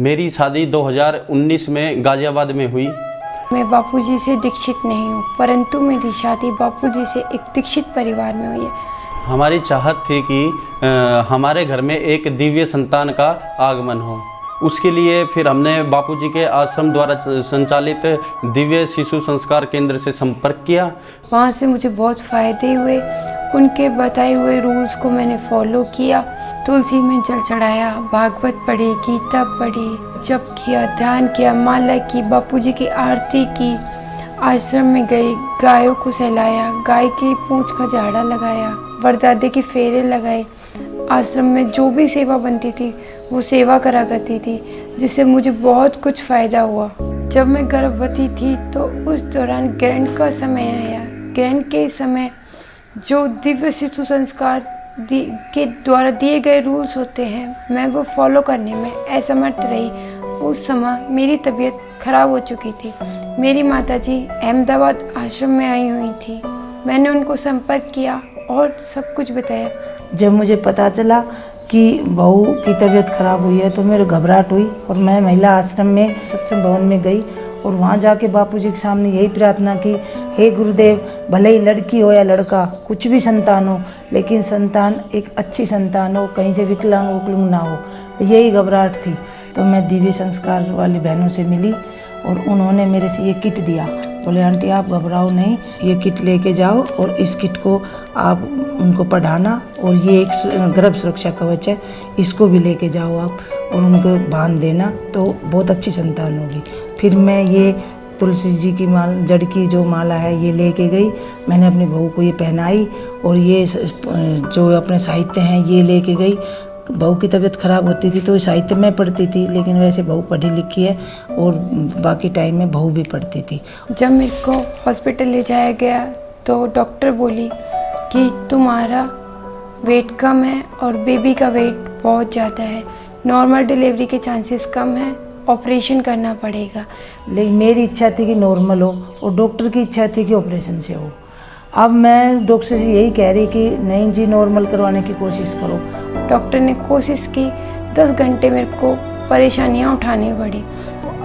मेरी शादी 2019 में गाज़ियाबाद में हुई। मैं बापूजी से दीक्षित नहीं हूँ, परंतु मेरी शादी बापूजी से एक दीक्षित परिवार में हुई है। हमारी चाहत थी कि हमारे घर में एक दिव्य संतान का आगमन हो। उसके लिए फिर हमने बापूजी के आश्रम द्वारा संचालित दिव्य शिशु संस्कार केंद्र से संपर्क किया। वहाँ से मुझे बहुत फ़ायदे हुए। उनके बताए हुए रूल्स को मैंने फॉलो किया। तुलसी में जल चढ़ाया, भागवत पढ़ी, गीता पढ़ी, जप किया, ध्यान किया, माला की, बापूजी की आरती की, आश्रम में गई, गायों को सहलाया, गाय की पूंछ का झाड़ा लगाया, वरदादे के फेरे लगाए। आश्रम में जो भी सेवा बनती थी वो सेवा करा करती थी, जिससे मुझे बहुत कुछ फ़ायदा हुआ। जब मैं गर्भवती थी तो उस दौरान ग्रहण का समय आया। ग्रहण के समय जो दिव्य शिशु संस्कार के द्वारा दिए गए रूल्स होते हैं, मैं वो फॉलो करने में असमर्थ रही। उस समय मेरी तबीयत खराब हो चुकी थी। मेरी माताजी अहमदाबाद आश्रम में आई हुई थी। मैंने उनको संपर्क किया और सब कुछ बताया। जब मुझे पता चला कि बहू की तबीयत खराब हुई है तो मेरे घबराहट हुई और मैं महिला आश्रम में सत्संग भवन में गई और वहाँ जाके बापूजी के सामने यही प्रार्थना की, हे गुरुदेव, भले ही लड़की हो या लड़का, कुछ भी संतान हो, लेकिन संतान एक अच्छी संतान हो, कहीं से विकलांग विकलुंग ना हो। तो यही घबराहट थी। तो मैं दिव्य संस्कार वाली बहनों से मिली और उन्होंने मेरे से ये किट दिया। बोले आंटी आप घबराओ नहीं, ये किट लेके जाओ और इस किट को आप उनको पढ़ाना और ये एक गर्भ सुरक्षा कवच है, इसको भी लेके जाओ आप और उनको बांध देना तो बहुत अच्छी संतान होगी। फिर मैं ये तुलसी जी की जड़ की जो माला है ये लेके गई। मैंने अपनी बहू को ये पहनाई और ये जो अपने साहित्य हैं ये लेके गई। बहू की तबीयत खराब होती थी तो साहित्य में पढ़ती थी, लेकिन वैसे बहू पढ़ी लिखी है और बाकी टाइम में बहू भी पढ़ती थी। जब मेरे को हॉस्पिटल ले जाया गया तो डॉक्टर बोली कि तुम्हारा वेट कम है और बेबी का वेट बहुत ज़्यादा है, नॉर्मल डिलीवरी के चांसेस कम हैं, ऑपरेशन करना पड़ेगा। लेकिन मेरी इच्छा थी कि नॉर्मल हो और डॉक्टर की इच्छा थी कि ऑपरेशन से हो। अब मैं डॉक्टर से यही कह रही कि नहीं जी, नॉर्मल करवाने की कोशिश करो। डॉक्टर ने कोशिश की, 10 घंटे मेरे को परेशानियां उठानी पड़ी।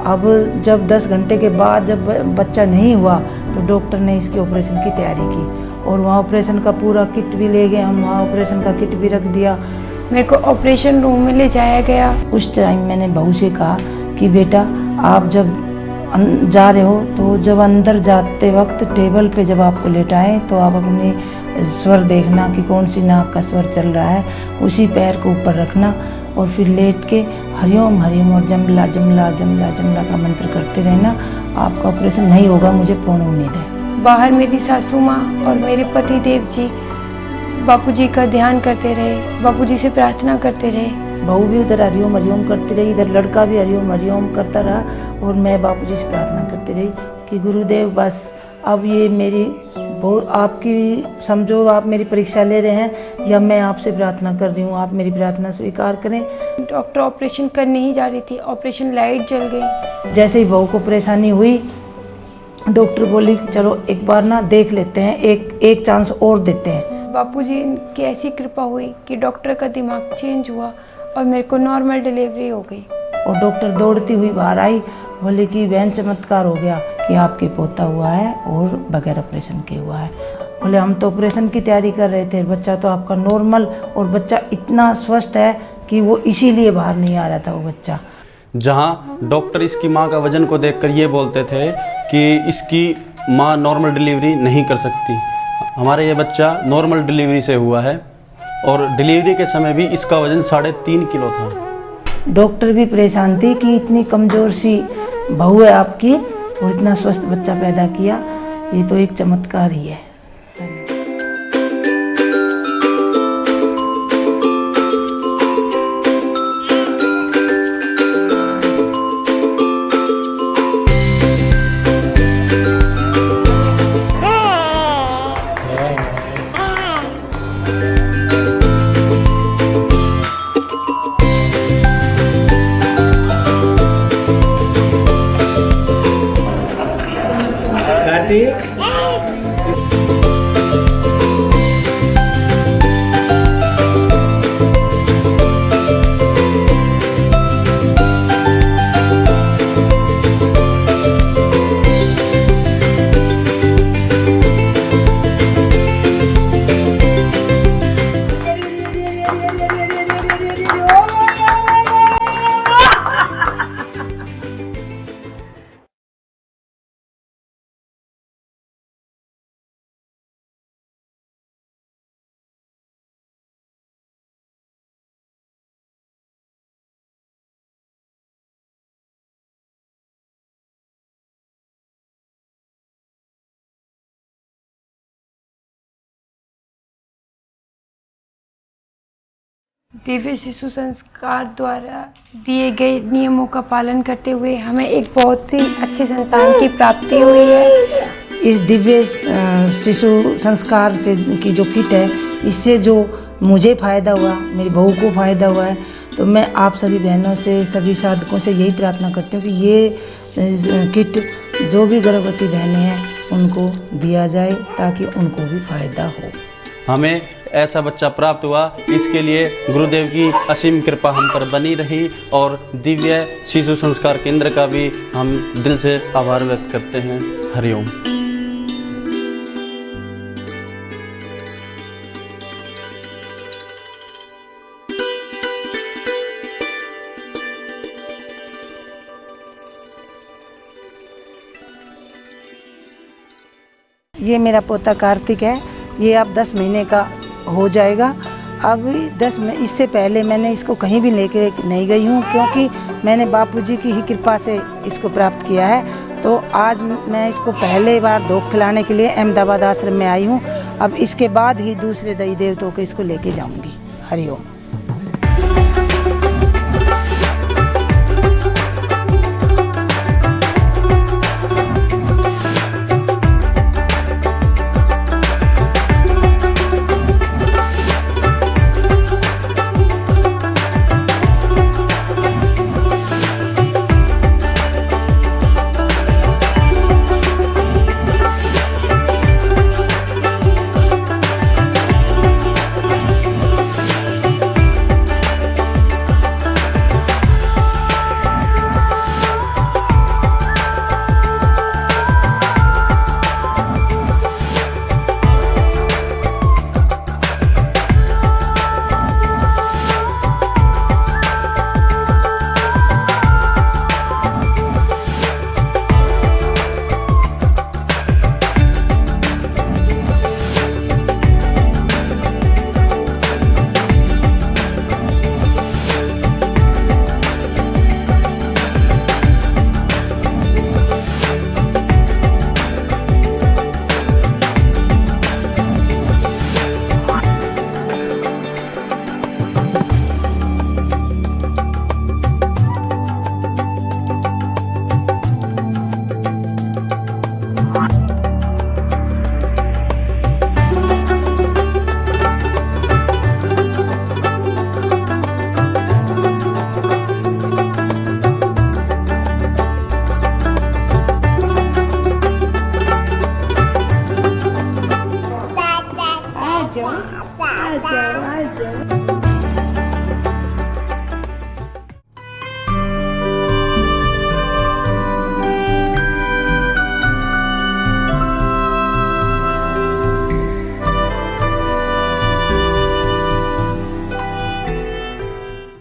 अब जब 10 घंटे के बाद जब बच्चा नहीं हुआ तो डॉक्टर ने इसकी ऑपरेशन की तैयारी की और वहाँ ऑपरेशन का पूरा किट भी ले गए हम, वहाँ ऑपरेशन का किट भी रख दिया। मेरे को ऑपरेशन रूम में ले जाया गया। उस टाइम मैंने बहू से कहा कि बेटा आप जब जा रहे हो तो जब अंदर जाते वक्त टेबल पे जब आपको लेटाएं तो आप अपने स्वर देखना कि कौन सी नाक का स्वर चल रहा है, उसी पैर को ऊपर रखना और फिर लेट के हरिओम हरिओम और जमला जमला जमला जमला का मंत्र करते रहना। आपका ऑपरेशन नहीं होगा, मुझे पूर्ण उम्मीद है। बाहर मेरी सासू माँ और मेरे पति देव जी बापूजी का ध्यान करते रहे, बापूजी से प्रार्थना करते रहे। बहू भी उधर हरिओम हरिओम करती रही, इधर लड़का भी हरिओम हरिओम करता रहा और मैं बापूजी से प्रार्थना करती रही कि गुरुदेव बस अब ये मेरी बहुत आपकी समझो, आप मेरी परीक्षा ले रहे हैं या मैं आपसे प्रार्थना कर रही हूँ, आप मेरी प्रार्थना स्वीकार करें। डॉक्टर ऑपरेशन करने ही जा रही थी, ऑपरेशन लाइट जल गई। जैसे ही बहू को परेशानी हुई डॉक्टर बोली चलो एक बार ना देख लेते हैं, एक चांस और देते हैं। बापूजी की ऐसी कृपा हुई कि डॉक्टर का दिमाग चेंज हुआ और मेरे को नॉर्मल डिलीवरी हो गई। और डॉक्टर दौड़ती हुई बाहर आई, बोले कि बहन चमत्कार हो गया कि आपके पोता हुआ है और बगैर ऑपरेशन के हुआ है। बोले हम तो ऑपरेशन की तैयारी कर रहे थे, बच्चा तो आपका नॉर्मल और बच्चा इतना स्वस्थ है कि वो इसीलिए बाहर नहीं आ रहा था वो बच्चा। जहाँ डॉक्टर इसकी माँ का वजन को देखकर ये बोलते थे कि इसकी माँ नॉर्मल डिलीवरी नहीं कर सकती, हमारा ये बच्चा नॉर्मल डिलीवरी से हुआ है और डिलीवरी के समय भी इसका वजन 3.5 किलो था। डॉक्टर भी परेशान थी कि इतनी कमज़ोर सी बहू है आपकी और इतना स्वस्थ बच्चा पैदा किया, ये तो एक चमत्कार ही है। Daddy. दिव्य शिशु संस्कार द्वारा दिए गए नियमों का पालन करते हुए हमें एक बहुत ही अच्छे संतान की प्राप्ति हुई है। इस दिव्य शिशु संस्कार से की जो किट है, इससे जो मुझे फ़ायदा हुआ, मेरी बहू को फ़ायदा हुआ है, तो मैं आप सभी बहनों से, सभी साधकों से यही प्रार्थना करती हूँ कि ये किट जो भी गर्भवती बहनें हैं उनको दिया जाए ताकि उनको भी फ़ायदा हो। हमें ऐसा बच्चा प्राप्त हुआ, इसके लिए गुरुदेव की असीम कृपा हम पर बनी रही और दिव्य शिशु संस्कार केंद्र का भी हम दिल से आभार व्यक्त करते हैं। हरिओम। ये मेरा पोता कार्तिक है, ये अब 10 महीने का हो जाएगा। अब 10 में इससे पहले मैंने इसको कहीं भी लेके नहीं गई हूँ, क्योंकि मैंने बापूजी की ही कृपा से इसको प्राप्त किया है। तो आज मैं इसको पहले बार धोख खिलाने के लिए अहमदाबाद आश्रम में आई हूँ। अब इसके बाद ही दूसरे देवी देवताओं को इसको लेके जाऊँगी। हरिओम। आ जाओ।